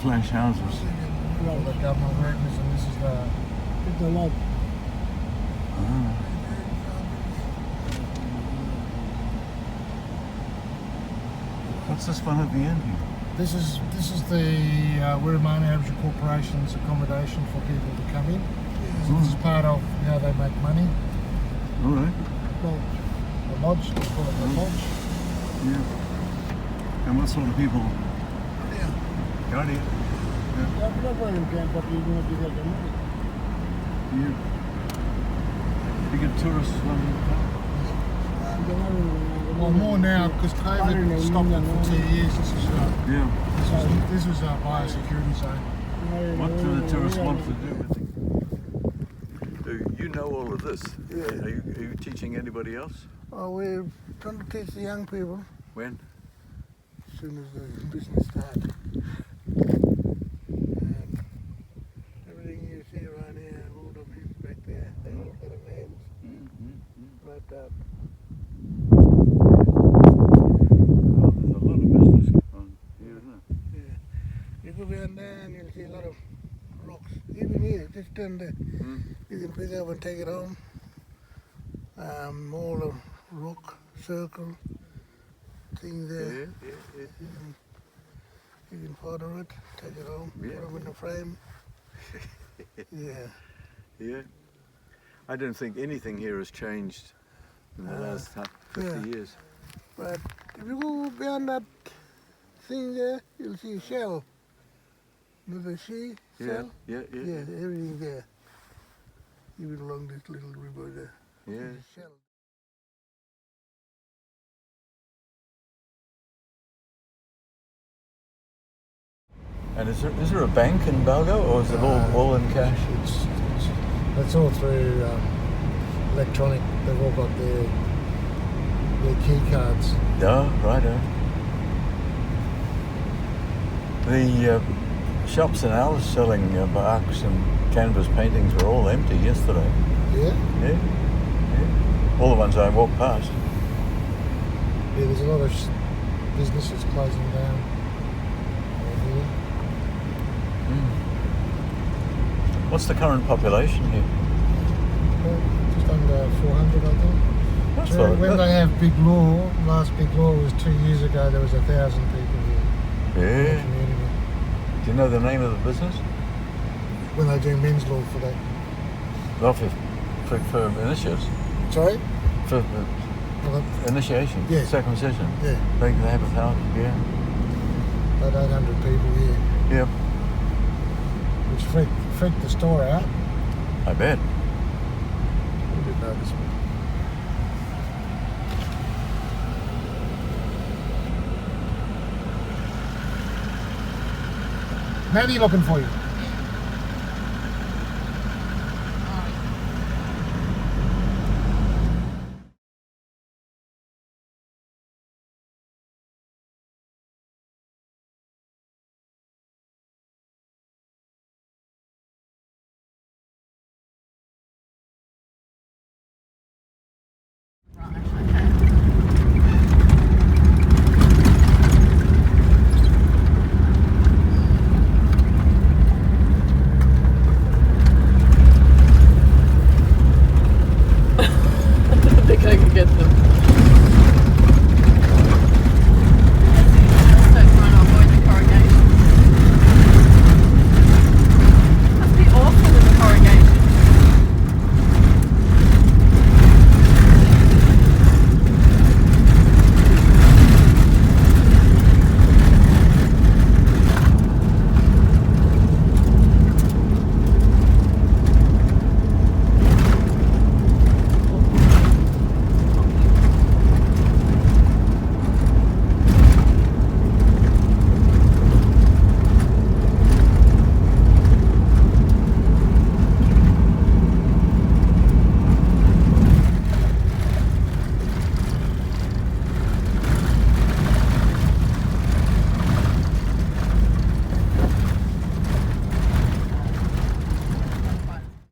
flash houses. All the government workers, and this is the lodge. Ah. What's this one at the end here? This is the Wirramana Aboriginal Corporation's accommodation for people to come in. So this is part of how they make money. All right. Lodge. The lodge, they call it the lodge. Yeah. And what sort of people? Yeah. Got it. Not very important, but you know, you get the money. Yeah. You get tourists Well, more now because COVID stopped it for 2 years. Yeah. This was a biosecurity zone. What do the tourists want to do with it? You know all of this. Yeah. Are you teaching anybody else? Oh, we're trying to teach the young people When? as soon as the business starts. Everything you see around here, all the people back there, they all got a names. But Well, there's a lot of business on here, isn't it? yeah, you go behind there and you'll see a lot of rocks. Even here, just down there, you can pick up and take it home. All of rock, circle, things there. Yeah. You can photo it, take it home, Yeah. put them in a frame. Yeah. Yeah. I don't think anything here has changed in the last 50 yeah. years. But if you go beyond that thing there, you'll see a shell. With a sea shell. Yeah. Yeah, everything there. Even along this little river there. Yeah. There's a shell. And is there a bank in Balgo, or is it all in cash? It's all through electronic. They've all got their key cards. Yeah, righto. The shops in Alice selling barks and canvas paintings were all empty yesterday. Yeah? Yeah. All the ones I walked past. Yeah, there's a lot of businesses closing down here. What's the current population here? Well, just under 400, I think. That's So all when right. they have Big Law, last Big Law was 2 years ago, there was 1,000 people here in the Yeah. community. Do you know the name of the business? When they do men's law for that. Well, for initiates. Sorry? For Well, initiation. Yeah. Circumcision. yeah, They have 1,000. Yeah. about 800 people here, Yep. which freaked the store out. I bet. We didn't know this one. Maddie looking for you.